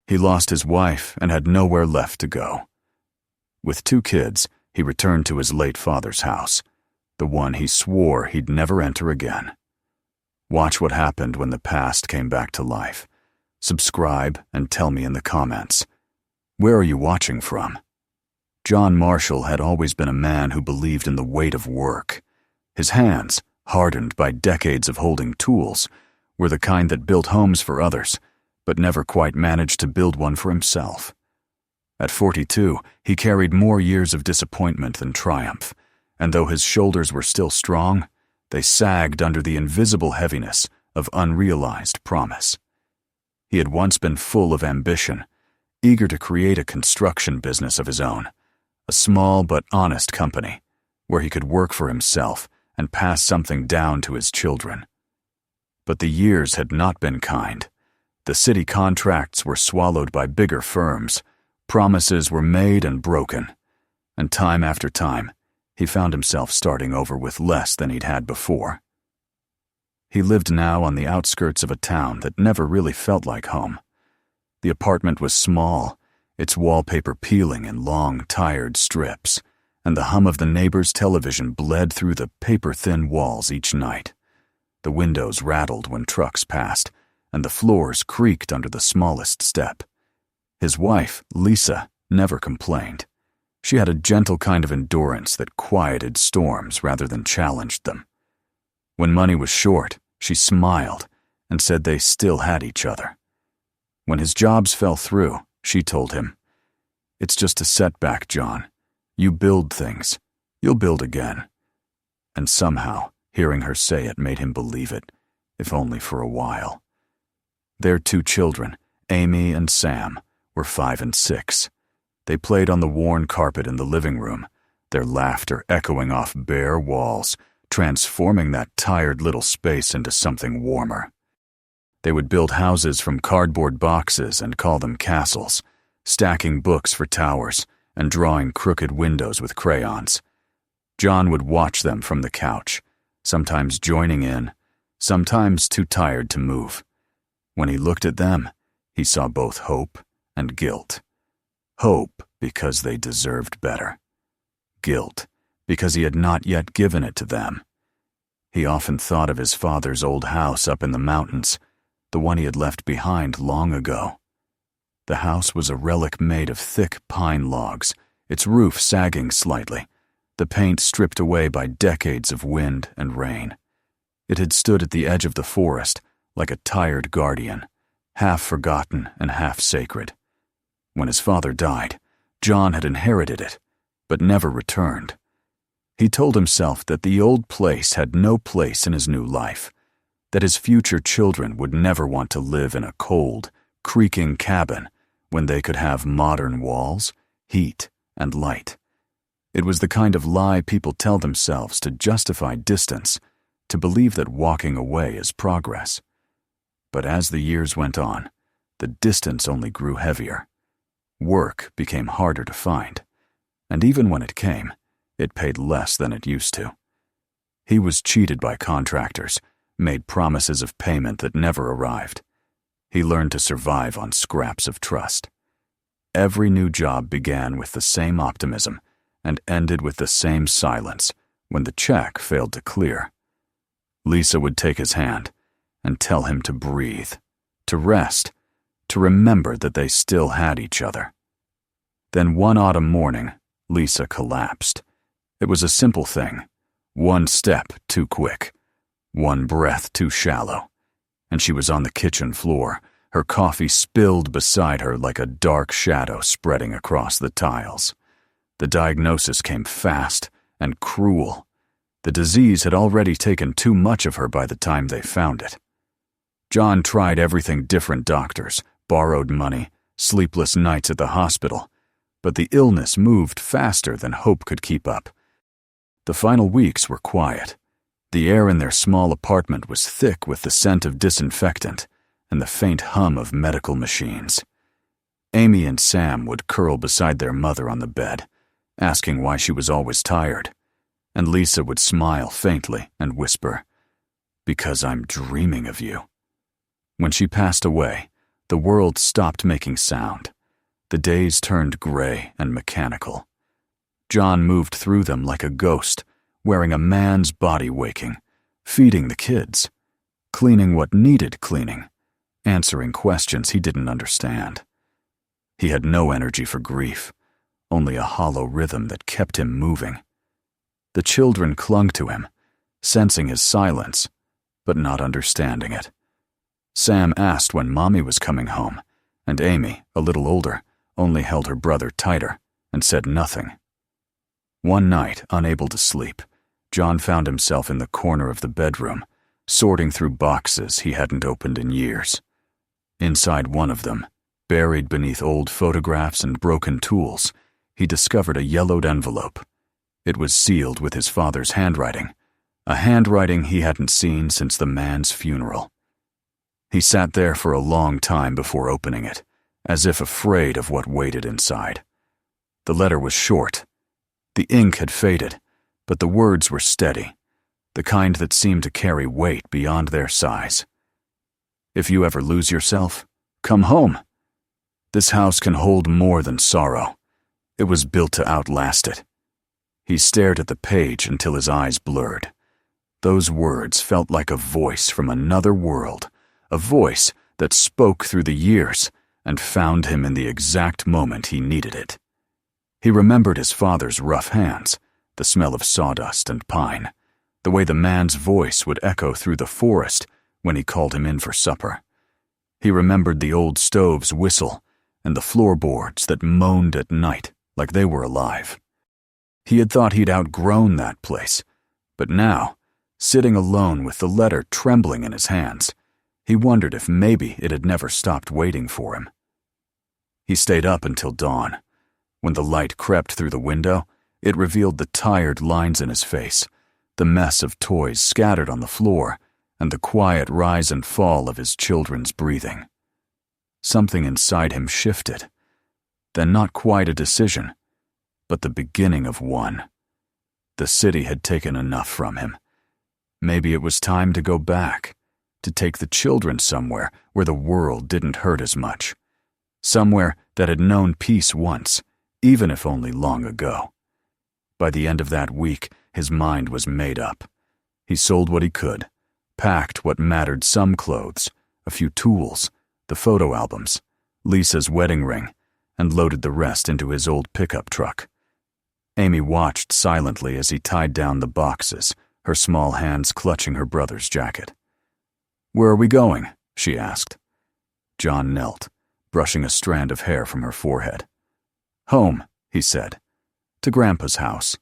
He lost his wife and had nowhere left to go. With 2 kids, he returned to his late father's house, the one he swore he'd never enter again. Watch what happened when the past came back to life. Subscribe and tell me in the comments. Where are you watching from? John Marshall had always been a man who believed in the weight of work. His hands, hardened by decades of holding tools, were the kind that built homes for others, but never quite managed to build one for himself. At 42, he carried more years of disappointment than triumph, and though his shoulders were still strong, they sagged under the invisible heaviness of unrealized promise. He had once been full of ambition, eager to create a construction business of his own, a small but honest company, where he could work for himself and pass something down to his children. But the years had not been kind. The city contracts were swallowed by bigger firms, promises were made and broken, and time after time, he found himself starting over with less than he'd had before. He lived now on the outskirts of a town that never really felt like home. The apartment was small, its wallpaper peeling in long, tired strips, and the hum of the neighbor's television bled through the paper-thin walls each night. The windows rattled when trucks passed, and the floors creaked under the smallest step. His wife, Lisa, never complained. She had a gentle kind of endurance that quieted storms rather than challenged them. When money was short, she smiled and said they still had each other. When his jobs fell through, she told him, "It's just a setback, John. You build things. You'll build again." And somehow, hearing her say it made him believe it, if only for a while. Their 2 children, Amy and Sam, were 5 and 6. They played on the worn carpet in the living room, their laughter echoing off bare walls, transforming that tired little space into something warmer. They would build houses from cardboard boxes and call them castles, stacking books for towers and drawing crooked windows with crayons. John would watch them from the couch, sometimes joining in, sometimes too tired to move. When he looked at them, he saw both hope and guilt. Hope because they deserved better. Guilt because he had not yet given it to them. He often thought of his father's old house up in the mountains, the one he had left behind long ago. The house was a relic made of thick pine logs, its roof sagging slightly, the paint stripped away by decades of wind and rain. It had stood at the edge of the forest, like a tired guardian, half forgotten and half sacred. When his father died, John had inherited it, but never returned. He told himself that the old place had no place in his new life, that his future children would never want to live in a cold, creaking cabin when they could have modern walls, heat, and light. It was the kind of lie people tell themselves to justify distance, to believe that walking away is progress. But as the years went on, the distance only grew heavier. Work became harder to find, and even when it came, it paid less than it used to. He was cheated by contractors, made promises of payment that never arrived. He learned to survive on scraps of trust. Every new job began with the same optimism and ended with the same silence when the check failed to clear. Lisa would take his hand and tell him to breathe, to rest, to remember that they still had each other. Then one autumn morning, Lisa collapsed. It was a simple thing, one step too quick, one breath too shallow, and she was on the kitchen floor, her coffee spilled beside her like a dark shadow spreading across the tiles. The diagnosis came fast and cruel. The disease had already taken too much of her by the time they found it. John tried everything, different doctors, borrowed money, sleepless nights at the hospital, but the illness moved faster than hope could keep up. The final weeks were quiet. The air in their small apartment was thick with the scent of disinfectant and the faint hum of medical machines. Amy and Sam would curl beside their mother on the bed, asking why she was always tired, and Lisa would smile faintly and whisper, "Because I'm dreaming of you." When she passed away, The world stopped making sound. The days turned gray and mechanical. John moved through them like a ghost, wearing a man's body waking, feeding the kids, cleaning what needed cleaning, answering questions he didn't understand. He had no energy for grief, only a hollow rhythm that kept him moving. The children clung to him, sensing his silence, but not understanding it. Sam asked when Mommy was coming home, and Amy, a little older, only held her brother tighter and said nothing. One night, unable to sleep, John found himself in the corner of the bedroom, sorting through boxes he hadn't opened in years. Inside one of them, buried beneath old photographs and broken tools, he discovered a yellowed envelope. It was sealed with his father's handwriting, a handwriting he hadn't seen since the man's funeral. He sat there for a long time before opening it, as if afraid of what waited inside. The letter was short. The ink had faded, but the words were steady, the kind that seemed to carry weight beyond their size. If you ever lose yourself, come home. This house can hold more than sorrow. It was built to outlast it. He stared at the page until his eyes blurred. Those words felt like a voice from another world, a voice that spoke through the years and found him in the exact moment he needed it. He remembered his father's rough hands, the smell of sawdust and pine, the way the man's voice would echo through the forest when he called him in for supper. He remembered the old stove's whistle and the floorboards that moaned at night like they were alive. He had thought he'd outgrown that place, but now, sitting alone with the letter trembling in his hands, he wondered if maybe it had never stopped waiting for him. He stayed up until dawn. When the light crept through the window, it revealed the tired lines in his face, the mess of toys scattered on the floor, and the quiet rise and fall of his children's breathing. Something inside him shifted. Then not quite a decision, but the beginning of one. The city had taken enough from him. Maybe it was time to go back, to take the children somewhere where the world didn't hurt as much, somewhere that had known peace once, even if only long ago. By the end of that week, his mind was made up. He sold what he could, packed what mattered, some clothes, a few tools, the photo albums, Lisa's wedding ring, and loaded the rest into his old pickup truck. Amy watched silently as he tied down the boxes, her small hands clutching her brother's jacket. "Where are we going?" she asked. John knelt, brushing a strand of hair from her forehead. "Home," he said. "To Grandpa's house."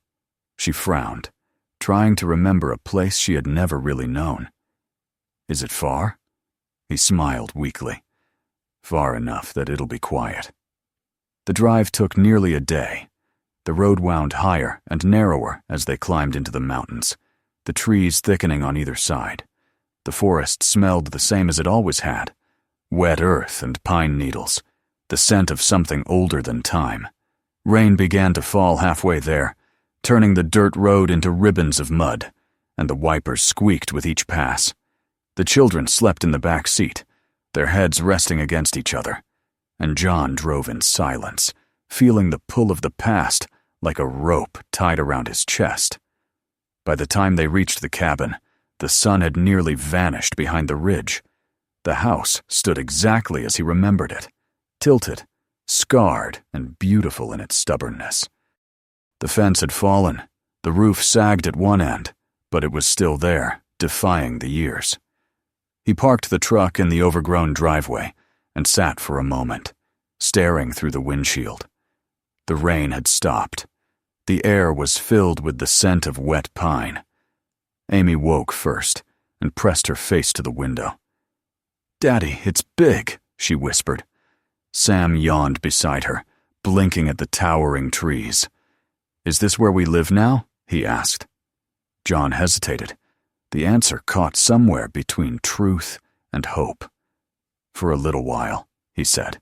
She frowned, trying to remember a place she had never really known. "Is it far?" He smiled weakly. "Far enough that it'll be quiet." The drive took nearly a day. The road wound higher and narrower as they climbed into the mountains, the trees thickening on either side. The forest smelled the same as it always had, wet earth and pine needles, the scent of something older than time. Rain began to fall halfway there, turning the dirt road into ribbons of mud, and the wipers squeaked with each pass. The children slept in the back seat, their heads resting against each other, and John drove in silence, feeling the pull of the past like a rope tied around his chest. By the time they reached the cabin, the sun had nearly vanished behind the ridge. The house stood exactly as he remembered it, tilted, scarred and beautiful in its stubbornness. The fence had fallen, the roof sagged at one end, but it was still there, defying the years. He parked the truck in the overgrown driveway and sat for a moment, staring through the windshield. The rain had stopped. The air was filled with the scent of wet pine. Amy woke first and pressed her face to the window. "Daddy, it's big," she whispered. Sam yawned beside her, blinking at the towering trees. "Is this where we live now?" he asked. John hesitated. The answer caught somewhere between truth and hope. "For a little while," he said.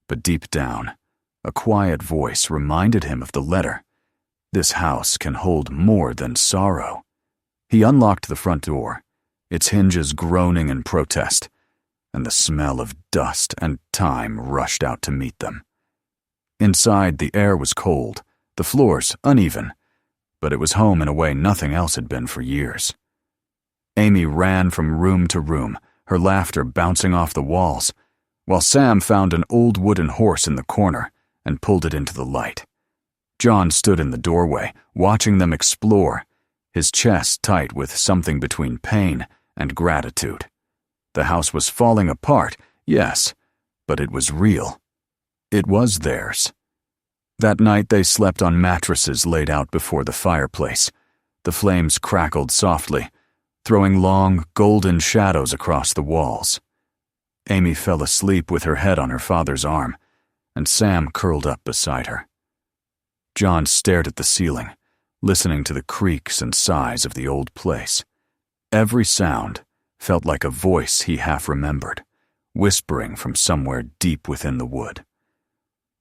But deep down, a quiet voice reminded him of the letter. This house can hold more than sorrow. He unlocked the front door, its hinges groaning in protest. and the smell of dust and time rushed out to meet them. Inside, the air was cold, the floors uneven, but it was home in a way nothing else had been for years. Amy ran from room to room, her laughter bouncing off the walls, while Sam found an old wooden horse in the corner and pulled it into the light. John stood in the doorway, watching them explore, his chest tight with something between pain and gratitude. The house was falling apart, yes, but it was real. It was theirs. That night they slept on mattresses laid out before the fireplace. The flames crackled softly, throwing long, golden shadows across the walls. Amy fell asleep with her head on her father's arm, and Sam curled up beside her. John stared at the ceiling, listening to the creaks and sighs of the old place. Every sound felt like a voice he half remembered, whispering from somewhere deep within the wood.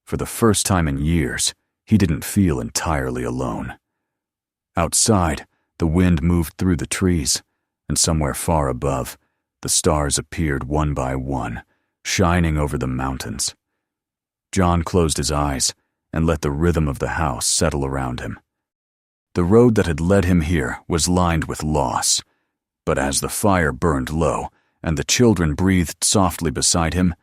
For the first time in years, he didn't feel entirely alone. Outside, the wind moved through the trees, and somewhere far above, the stars appeared one by one, shining over the mountains. John closed his eyes and let the rhythm of the house settle around him. The road that had led him here was lined with loss, but as the fire burned low and the children breathed softly beside him,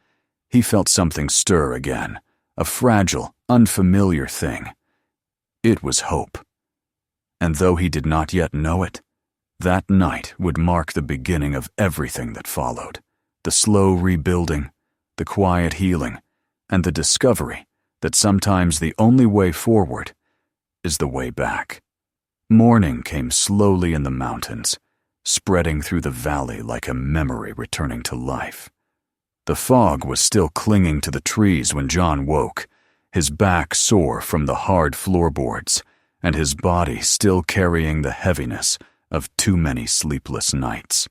he felt something stir again, a fragile, unfamiliar thing. It was hope. And though he did not yet know it, that night would mark the beginning of everything that followed, the slow rebuilding, the quiet healing, and the discovery that sometimes the only way forward is the way back. Morning came slowly in the mountains, spreading through the valley like a memory returning to life. The fog was still clinging to the trees when John woke, his back sore from the hard floorboards, and his body still carrying the heaviness of too many sleepless nights.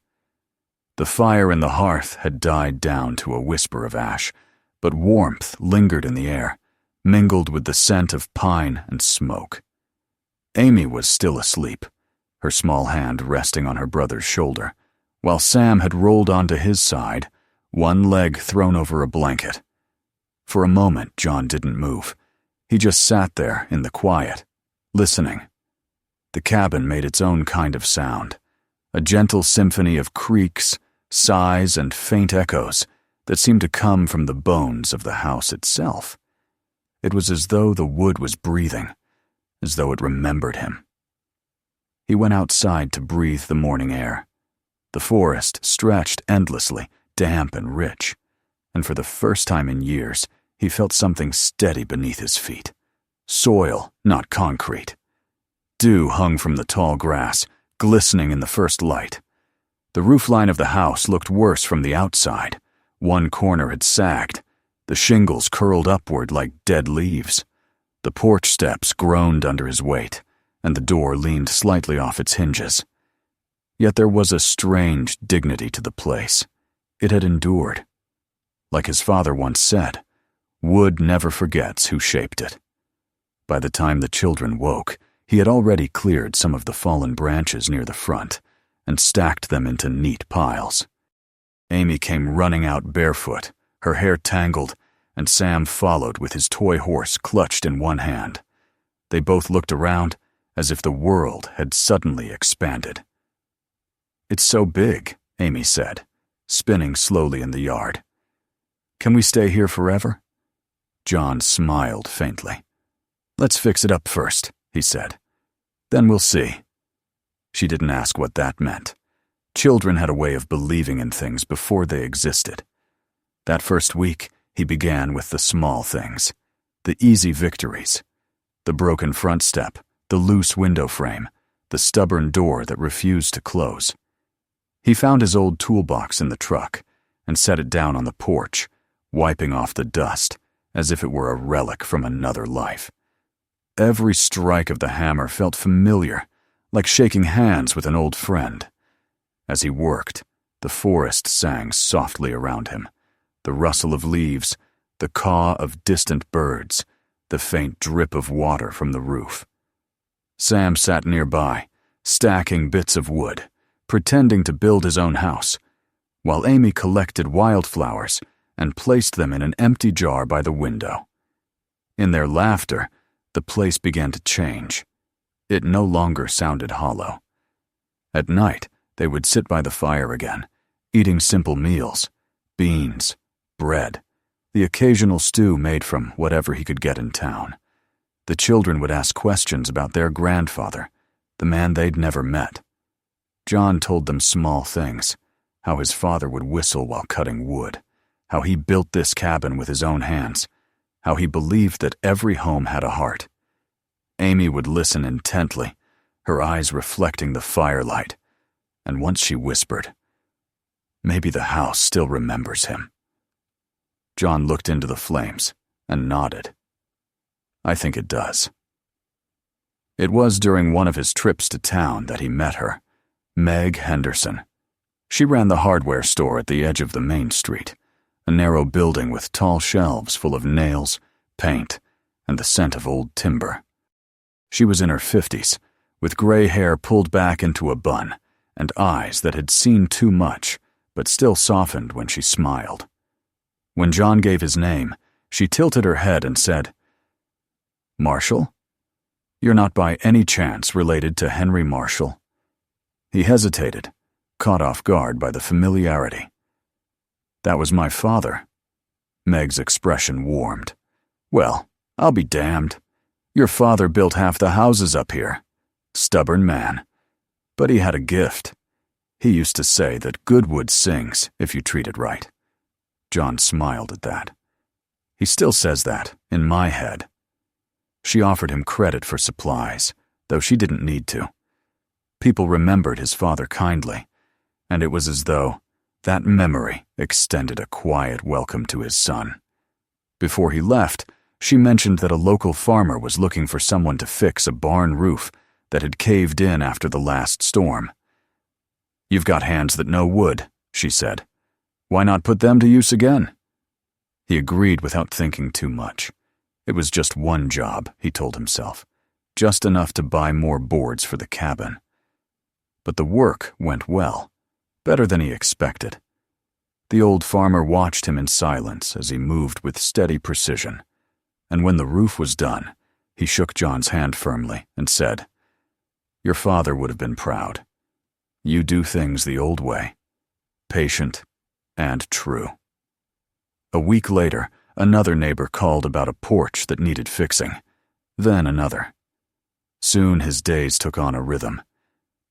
The fire in the hearth had died down to a whisper of ash, but warmth lingered in the air, mingled with the scent of pine and smoke. Amy was still asleep, her small hand resting on her brother's shoulder, while Sam had rolled onto his side, one leg thrown over a blanket. For a moment, John didn't move. He just sat there in the quiet, listening. The cabin made its own kind of sound, a gentle symphony of creaks, sighs, and faint echoes that seemed to come from the bones of the house itself. It was as though the wood was breathing, as though it remembered him. He went outside to breathe the morning air. The forest stretched endlessly, damp and rich, and for the first time in years, he felt something steady beneath his feet. Soil, not concrete. Dew hung from the tall grass, glistening in the first light. The roofline of the house looked worse from the outside. One corner had sagged, the shingles curled upward like dead leaves. The porch steps groaned under his weight, and the door leaned slightly off its hinges. Yet there was a strange dignity to the place. It had endured. Like his father once said, wood never forgets who shaped it. By the time the children woke, he had already cleared some of the fallen branches near the front and stacked them into neat piles. Amy came running out barefoot, her hair tangled, and Sam followed with his toy horse clutched in one hand. They both looked around as if the world had suddenly expanded. "It's so big," Amy said, spinning slowly in the yard. "Can we stay here forever?" John smiled faintly. "Let's fix it up first," he said. "Then we'll see." She didn't ask what that meant. Children had a way of believing in things before they existed. That first week, he began with the small things, the easy victories, the broken front step, the loose window frame, the stubborn door that refused to close. He found his old toolbox in the truck and set it down on the porch, wiping off the dust as if it were a relic from another life. Every strike of the hammer felt familiar, like shaking hands with an old friend. As he worked, the forest sang softly around him, the rustle of leaves, the caw of distant birds, the faint drip of water from the roof. Sam sat nearby, stacking bits of wood, pretending to build his own house, while Amy collected wildflowers and placed them in an empty jar by the window. In their laughter, the place began to change. It no longer sounded hollow. At night, they would sit by the fire again, eating simple meals, beans, bread, the occasional stew made from whatever he could get in town. The children would ask questions about their grandfather, the man they'd never met. John told them small things, how his father would whistle while cutting wood, how he built this cabin with his own hands, how he believed that every home had a heart. Amy would listen intently, her eyes reflecting the firelight, and once she whispered, "Maybe the house still remembers him." John looked into the flames and nodded. "I think it does." It was during one of his trips to town that he met her, Meg Henderson. She ran the hardware store at the edge of the main street, a narrow building with tall shelves full of nails, paint, and the scent of old timber. She was in her 50s, with gray hair pulled back into a bun, and eyes that had seen too much, but still softened when she smiled. When John gave his name, she tilted her head and said, "Marshall? You're not by any chance related to Henry Marshall?" He hesitated, caught off guard by the familiarity. "That was my father." Meg's expression warmed. "Well, I'll be damned. Your father built half the houses up here. Stubborn man. But he had a gift. He used to say that good wood sings if you treat it right." John smiled at that. "He still says that, in my head." She offered him credit for supplies, though she didn't need to. People remembered his father kindly, and it was as though that memory extended a quiet welcome to his son. Before he left, she mentioned that a local farmer was looking for someone to fix a barn roof that had caved in after the last storm. "You've got hands that know wood," she said. "Why not put them to use again?" He agreed without thinking too much. It was just one job, he told himself, just enough to buy more boards for the cabin. But the work went well, better than he expected. The old farmer watched him in silence as he moved with steady precision, and when the roof was done, he shook John's hand firmly and said, "Your father would have been proud. You do things the old way, patient and true." A week later, another neighbor called about a porch that needed fixing, then another. Soon his days took on a rhythm.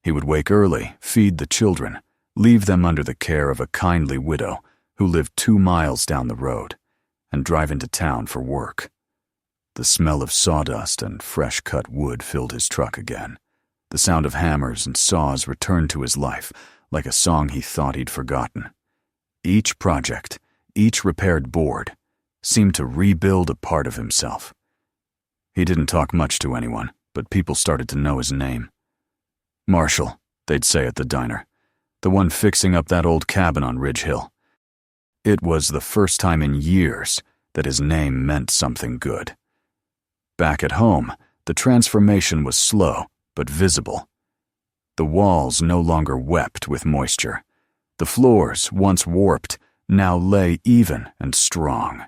He would wake early, feed the children, leave them under the care of a kindly widow who lived 2 miles down the road, and drive into town for work. The smell of sawdust and fresh-cut wood filled his truck again. The sound of hammers and saws returned to his life like a song he thought he'd forgotten. Each project, each repaired board, seemed to rebuild a part of himself. He didn't talk much to anyone, but people started to know his name. "Marshall," they'd say at the diner, "the one fixing up that old cabin on Ridge Hill." It was the first time in years that his name meant something good. Back at home, the transformation was slow but visible. The walls no longer wept with moisture. The floors, once warped, now lay even and strong.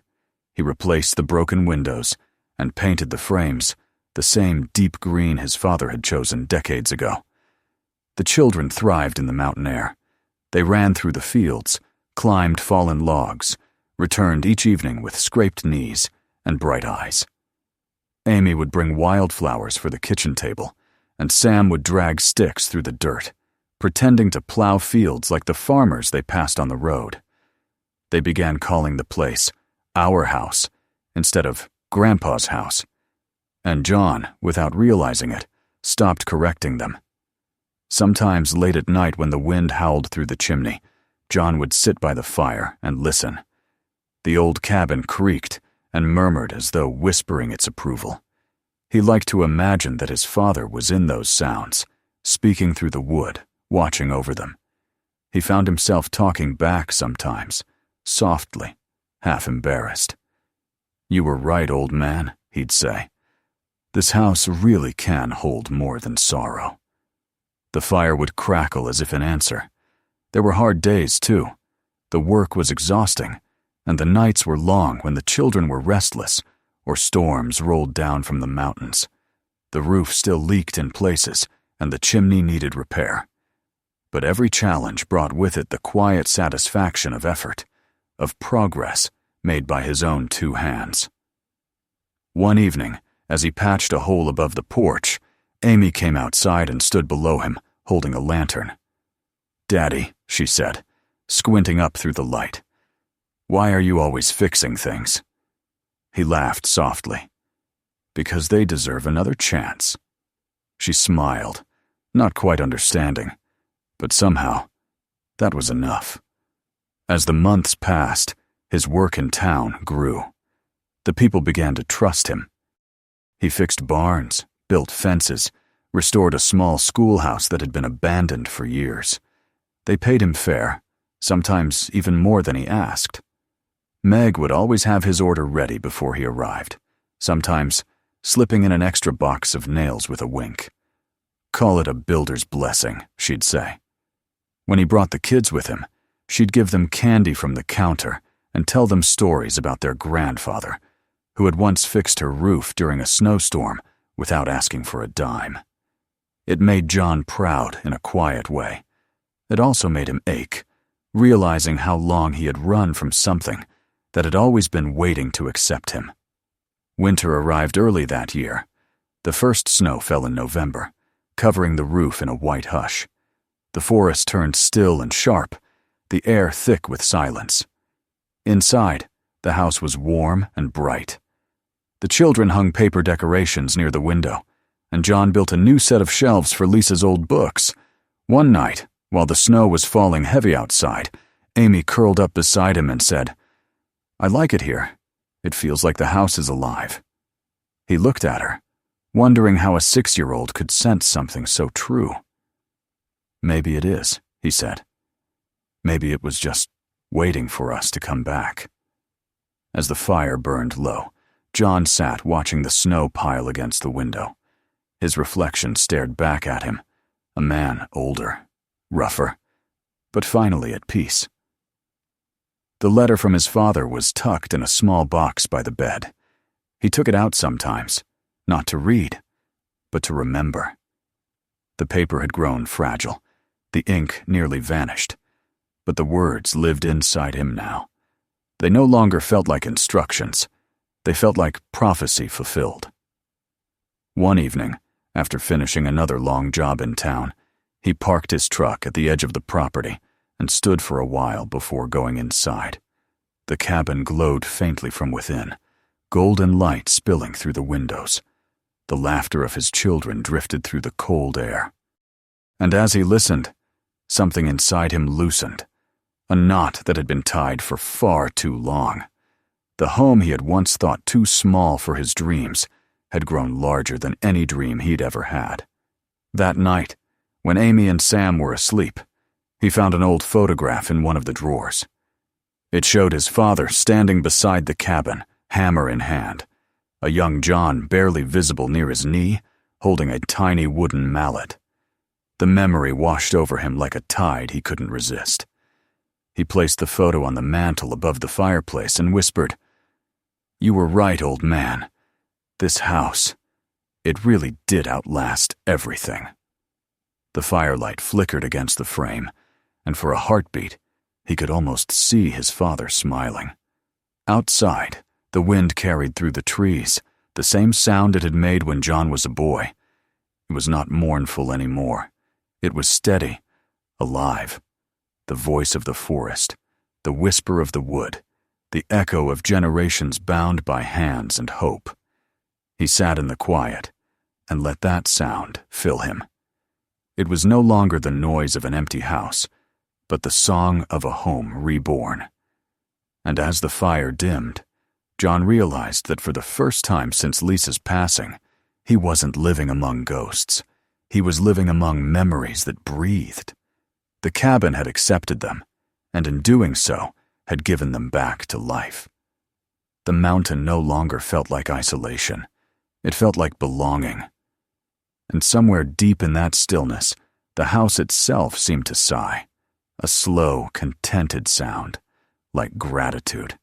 He replaced the broken windows and painted the frames, the same deep green his father had chosen decades ago. The children thrived in the mountain air. They ran through the fields, climbed fallen logs, returned each evening with scraped knees and bright eyes. Amy would bring wildflowers for the kitchen table, and Sam would drag sticks through the dirt, pretending to plow fields like the farmers they passed on the road. They began calling the place our house instead of Grandpa's house, and John, without realizing it, stopped correcting them. Sometimes late at night when the wind howled through the chimney, John would sit by the fire and listen. The old cabin creaked and murmured as though whispering its approval. He liked to imagine that his father was in those sounds, speaking through the wood, watching over them. He found himself talking back sometimes, softly, half embarrassed. "You were right, old man," he'd say. "This house really can hold more than sorrow." The fire would crackle as if in answer. There were hard days, too, The work was exhausting, and the nights were long when the children were restless or storms rolled down from the mountains. The roof still leaked in places, and the chimney needed repair. But every challenge brought with it the quiet satisfaction of effort, of progress made by his own 2 hands. One evening, as he patched a hole above the porch, Amy came outside and stood below him, holding a lantern. "Daddy," she said, squinting up through the light, "why are you always fixing things?" He laughed softly. "Because they deserve another chance." She smiled, not quite understanding, but somehow that was enough. As the months passed, his work in town grew. The people began to trust him. He fixed barns, built fences, restored a small schoolhouse that had been abandoned for years. They paid him fair, sometimes even more than he asked. Meg would always have his order ready before he arrived, sometimes slipping in an extra box of nails with a wink. "Call it a builder's blessing," she'd say. When he brought the kids with him, she'd give them candy from the counter and tell them stories about their grandfather, who had once fixed her roof during a snowstorm without asking for a dime. It made John proud in a quiet way. It also made him ache, realizing how long he had run from something that had always been waiting to accept him. Winter arrived early that year. The first snow fell in November, covering the roof in a white hush. The forest turned still and sharp, the air thick with silence. Inside, the house was warm and bright. The children hung paper decorations near the window, and John built a new set of shelves for Lisa's old books. One night, while the snow was falling heavy outside, Amy curled up beside him and said, "I like it here. It feels like the house is alive." He looked at her, wondering how a 6-year-old could sense something so true. "Maybe it is," he said. "Maybe it was just waiting for us to come back." As the fire burned low, John sat watching the snow pile against the window. His reflection stared back at him, a man older, rougher, but finally at peace. The letter from his father was tucked in a small box by the bed. He took it out sometimes, not to read, but to remember. The paper had grown fragile, the ink nearly vanished, but the words lived inside him now. They no longer felt like instructions. They felt like prophecy fulfilled. One evening, after finishing another long job in town, he parked his truck at the edge of the property and stood for a while before going inside. The cabin glowed faintly from within, golden light spilling through the windows. The laughter of his children drifted through the cold air. And as he listened, something inside him loosened, a knot that had been tied for far too long. The home he had once thought too small for his dreams had grown larger than any dream he'd ever had. That night, when Amy and Sam were asleep, he found an old photograph in one of the drawers. It showed his father standing beside the cabin, hammer in hand, a young John barely visible near his knee, holding a tiny wooden mallet. The memory washed over him like a tide he couldn't resist. He placed the photo on the mantel above the fireplace and whispered, "You were right, old man. This house, it really did outlast everything." The firelight flickered against the frame, and for a heartbeat, he could almost see his father smiling. Outside, the wind carried through the trees, the same sound it had made when John was a boy. It was not mournful anymore. It was steady, alive. The voice of the forest, the whisper of the wood, the echo of generations bound by hands and hope. He sat in the quiet and let that sound fill him. It was no longer the noise of an empty house, but the song of a home reborn. And as the fire dimmed, John realized that for the first time since Lisa's passing, he wasn't living among ghosts. He was living among memories that breathed. The cabin had accepted them, and in doing so, had given them back to life. The mountain no longer felt like isolation. It felt like belonging. And somewhere deep in that stillness, the house itself seemed to sigh, a slow, contented sound. like gratitude,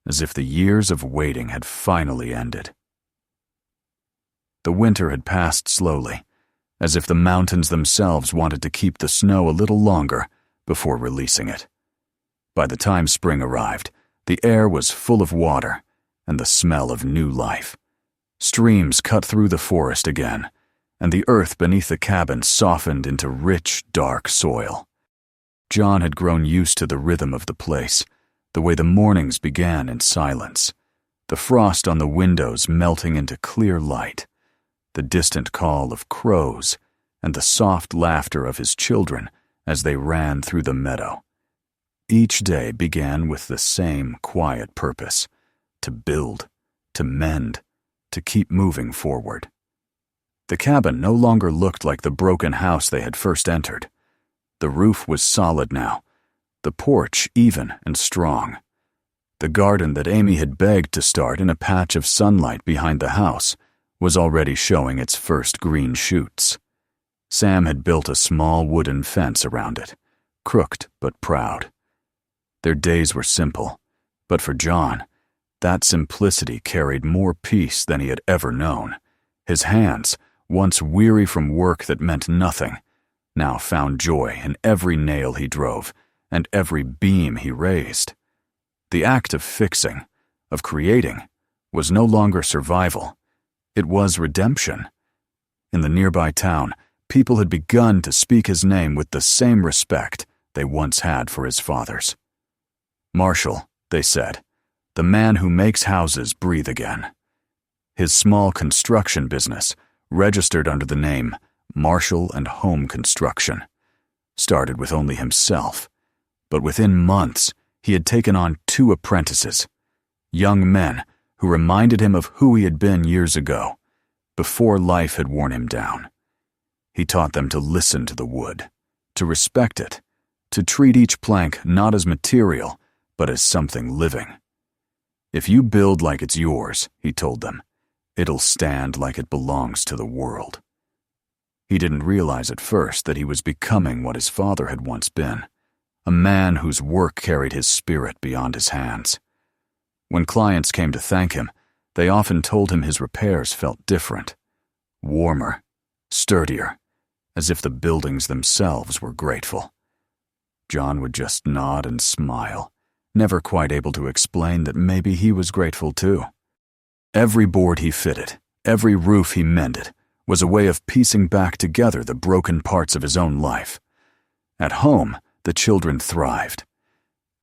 as if the years of waiting had finally ended. The winter had passed slowly, as if the mountains themselves wanted to keep the snow a little longer before releasing it. By the time spring arrived, the air was full of water and the smell of new life. Streams cut through the forest again, and the earth beneath the cabin softened into rich, dark soil. John had grown used to the rhythm of the place, the way the mornings began in silence, the frost on the windows melting into clear light, the distant call of crows, and the soft laughter of his children as they ran through the meadow. Each day began with the same quiet purpose: to build, to mend, to keep moving forward. The cabin no longer looked like the broken house they had first entered. The roof was solid now, the porch even and strong. The garden that Amy had begged to start in a patch of sunlight behind the house was already showing its first green shoots. Sam had built a small wooden fence around it, crooked but proud. Their days were simple, but for John, that simplicity carried more peace than he had ever known. His hands, once weary from work that meant nothing, now found joy in every nail he drove and every beam he raised. The act of fixing, of creating, was no longer survival. It was redemption. In the nearby town, people had begun to speak his name with the same respect they once had for his father's. Marshall, they said, the man who makes houses breathe again. His small construction business, registered under the name Marshall and Home Construction, started with only himself, but within months he had taken on 2 apprentices, young men who reminded him of who he had been years ago, before life had worn him down. He taught them to listen to the wood, to respect it, to treat each plank not as material, but as something living. If you build like it's yours, he told them, it'll stand like it belongs to the world. He didn't realize at first that he was becoming what his father had once been, a man whose work carried his spirit beyond his hands. When clients came to thank him, they often told him his repairs felt different, warmer, sturdier, as if the buildings themselves were grateful. John would just nod and smile, never quite able to explain that maybe he was grateful too. Every board he fitted, every roof he mended, was a way of piecing back together the broken parts of his own life. At home, the children thrived.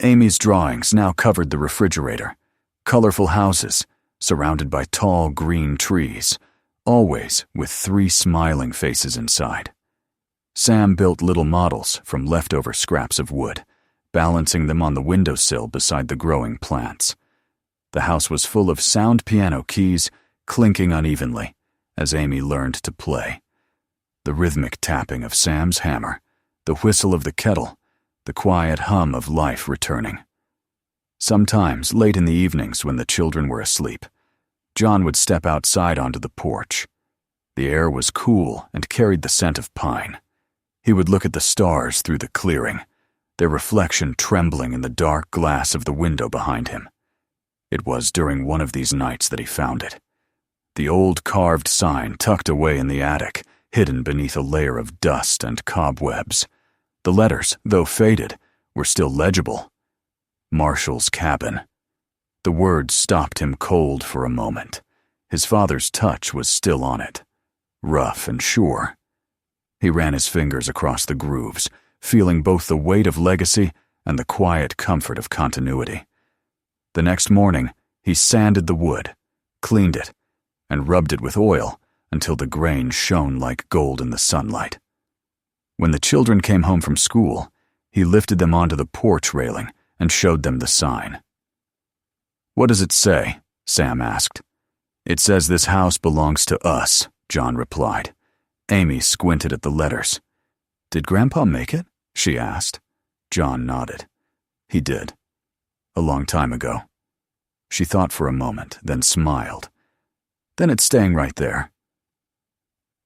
Amy's drawings now covered the refrigerator, colorful houses, surrounded by tall green trees, always with 3 smiling faces inside. Sam built little models from leftover scraps of wood, balancing them on the windowsill beside the growing plants. The house was full of sound piano keys clinking unevenly as Amy learned to play. The rhythmic tapping of Sam's hammer, the whistle of the kettle, the quiet hum of life returning. Sometimes, late in the evenings when the children were asleep, John would step outside onto the porch. The air was cool and carried the scent of pine. He would look at the stars through the clearing, their reflection trembling in the dark glass of the window behind him. It was during one of these nights that he found it. The old carved sign tucked away in the attic, hidden beneath a layer of dust and cobwebs. The letters, though faded, were still legible. Marshall's cabin. The words stopped him cold for a moment. His father's touch was still on it, rough and sure. He ran his fingers across the grooves, feeling both the weight of legacy and the quiet comfort of continuity. The next morning, he sanded the wood, cleaned it, and rubbed it with oil until the grain shone like gold in the sunlight. When the children came home from school, he lifted them onto the porch railing and showed them the sign. "What does it say?" Sam asked. "It says this house belongs to us," John replied. Amy squinted at the letters. "Did Grandpa make it?" she asked. John nodded. He did. A long time ago. She thought for a moment, then smiled. "Then it's staying right there."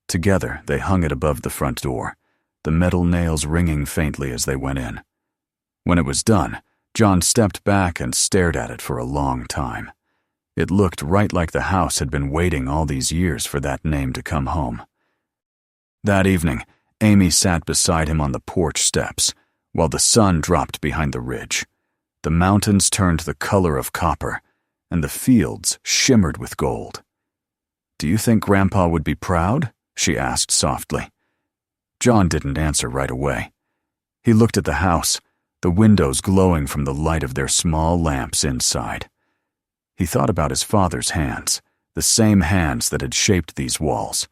Together, they hung it above the front door, the metal nails ringing faintly as they went in. When it was done, John stepped back and stared at it for a long time. It looked right like the house had been waiting all these years for that name to come home. That evening, Amy sat beside him on the porch steps, while the sun dropped behind the ridge. The mountains turned the color of copper, and the fields shimmered with gold. "Do you think Grandpa would be proud?" she asked softly. John didn't answer right away. He looked at the house, the windows glowing from the light of their small lamps inside. He thought about his father's hands, the same hands that had shaped these walls,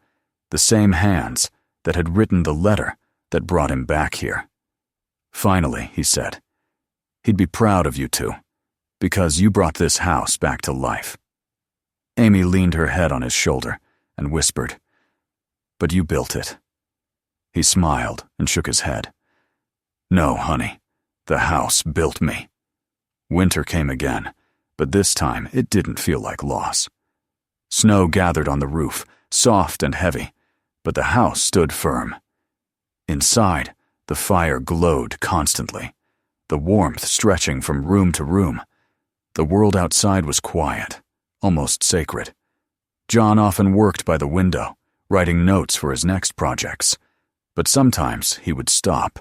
the same hands that had written the letter that brought him back here. Finally, he said, "He'd be proud of you two, because you brought this house back to life." Amy leaned her head on his shoulder and whispered, "But you built it." He smiled and shook his head. "No, honey, the house built me." Winter came again, but this time it didn't feel like loss. Snow gathered on the roof, soft and heavy, but the house stood firm. Inside, the fire glowed constantly, the warmth stretching from room to room. The world outside was quiet, almost sacred. John often worked by the window, writing notes for his next projects, but sometimes he would stop,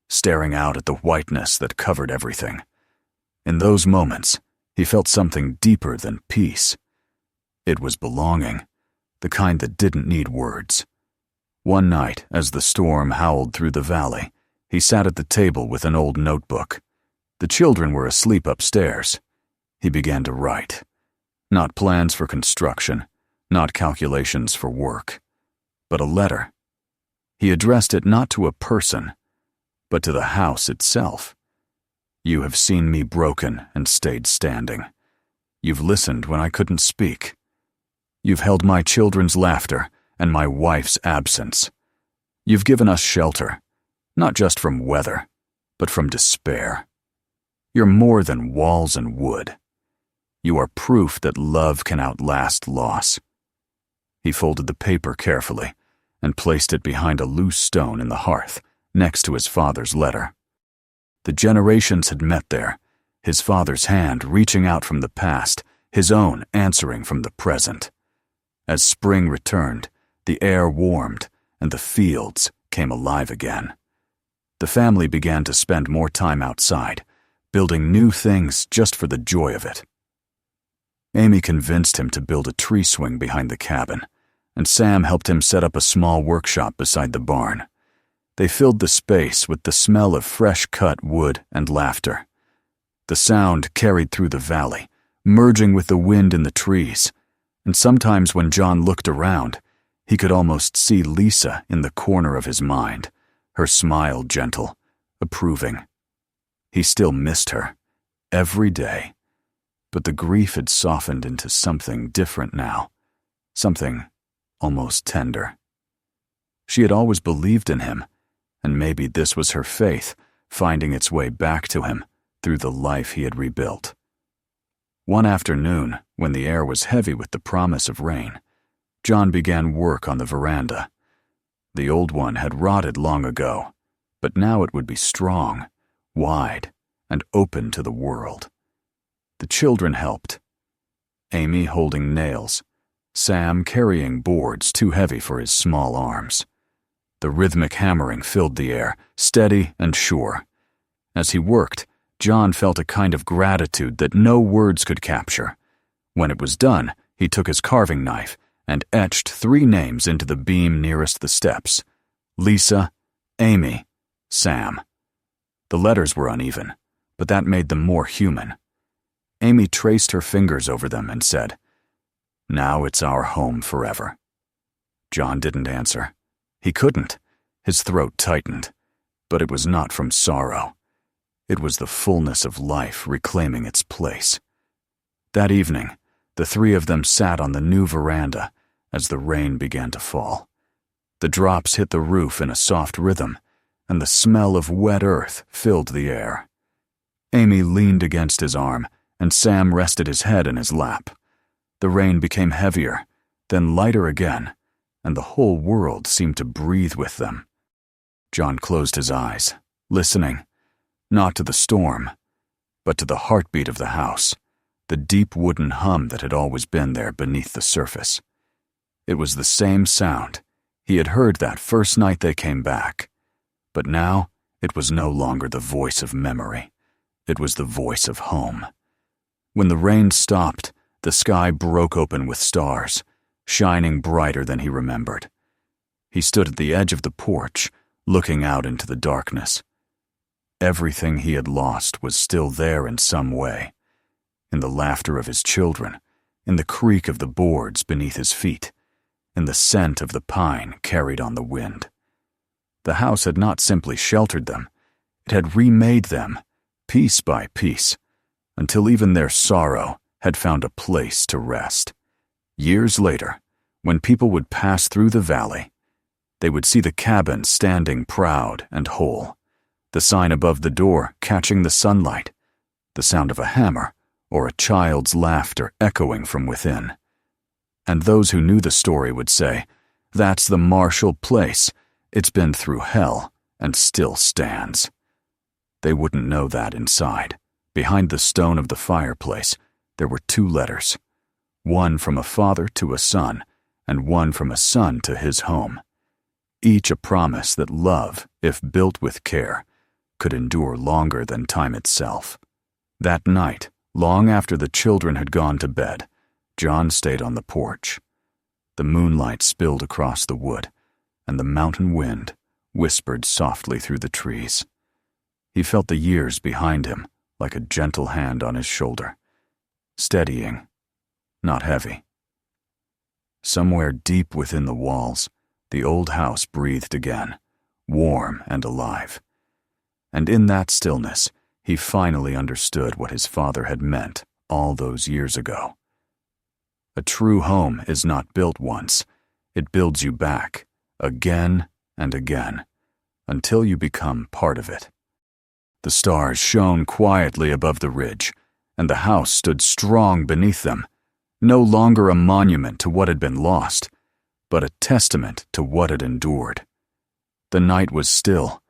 staring out at the whiteness that covered everything. In those moments, he felt something deeper than peace. It was belonging, the kind that didn't need words. One night, as the storm howled through the valley, he sat at the table with an old notebook. The children were asleep upstairs. He began to write. Not plans for construction, not calculations for work, but a letter. He addressed it not to a person, but to the house itself. "You have seen me broken and stayed standing. You've listened when I couldn't speak. You've held my children's laughter and my wife's absence. You've given us shelter, not just from weather, but from despair. You're more than walls and wood. You are proof that love can outlast loss." He folded the paper carefully and placed it behind a loose stone in the hearth, next to his father's letter. The generations had met there, his father's hand reaching out from the past, his own answering from the present. As spring returned, the air warmed, and the fields came alive again. The family began to spend more time outside, building new things just for the joy of it. Amy convinced him to build a tree swing behind the cabin, and Sam helped him set up a small workshop beside the barn. They filled the space with the smell of fresh-cut wood and laughter. The sound carried through the valley, merging with the wind in the trees, and sometimes when John looked around, he could almost see Lisa in the corner of his mind, her smile gentle, approving. He still missed her, every day, but the grief had softened into something different now, something almost tender. She had always believed in him, and maybe this was her faith finding its way back to him through the life he had rebuilt. One afternoon, when the air was heavy with the promise of rain, John began work on the veranda. The old one had rotted long ago, but now it would be strong, wide, and open to the world. The children helped. Amy holding nails, Sam carrying boards too heavy for his small arms. The rhythmic hammering filled the air, steady and sure. As he worked, John felt a kind of gratitude that no words could capture. When it was done, he took his carving knife and etched 3 names into the beam nearest the steps: Lisa, Amy, Sam. The letters were uneven, but that made them more human. Amy traced her fingers over them and said, "Now it's our home forever." John didn't answer. He couldn't. His throat tightened. But it was not from sorrow. It was the fullness of life reclaiming its place. That evening, the 3 of them sat on the new veranda as the rain began to fall. The drops hit the roof in a soft rhythm, and the smell of wet earth filled the air. Amy leaned against his arm, and Sam rested his head in his lap. The rain became heavier, then lighter again, and the whole world seemed to breathe with them. John closed his eyes, listening, not to the storm, but to the heartbeat of the house, the deep wooden hum that had always been there beneath the surface. It was the same sound he had heard that first night they came back, but now it was no longer the voice of memory. It was the voice of home. When the rain stopped, the sky broke open with stars, shining brighter than he remembered. He stood at the edge of the porch, looking out into the darkness. Everything he had lost was still there in some way. In the laughter of his children, in the creak of the boards beneath his feet, in the scent of the pine carried on the wind. The house had not simply sheltered them, it had remade them, piece by piece, until even their sorrow had found a place to rest. Years later, when people would pass through the valley, they would see the cabin standing proud and whole, the sign above the door catching the sunlight, the sound of a hammer or a child's laughter echoing from within. And those who knew the story would say, "That's the Marshall place. It's been through hell and still stands." They wouldn't know that inside, behind the stone of the fireplace, there were 2 letters, one from a father to a son, and one from a son to his home. Each a promise that love, if built with care, could endure longer than time itself. That night, long after the children had gone to bed, John stayed on the porch. The moonlight spilled across the wood, and the mountain wind whispered softly through the trees. He felt the years behind him like a gentle hand on his shoulder, steadying, not heavy. Somewhere deep within the walls, the old house breathed again, warm and alive. And in that stillness, he finally understood what his father had meant all those years ago. A true home is not built once. It builds you back, again and again, until you become part of it. The stars shone quietly above the ridge, and the house stood strong beneath them, no longer a monument to what had been lost, but a testament to what had endured. The night was still,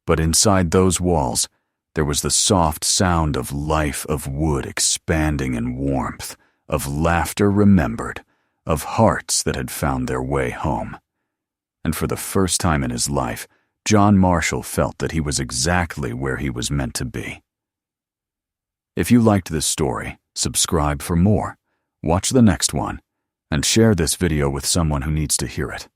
but inside those walls, there was the soft sound of life, of wood expanding in warmth, of laughter remembered, of hearts that had found their way home. And for the first time in his life, John Marshall felt that he was exactly where he was meant to be. If you liked this story, subscribe for more, watch the next one, and share this video with someone who needs to hear it.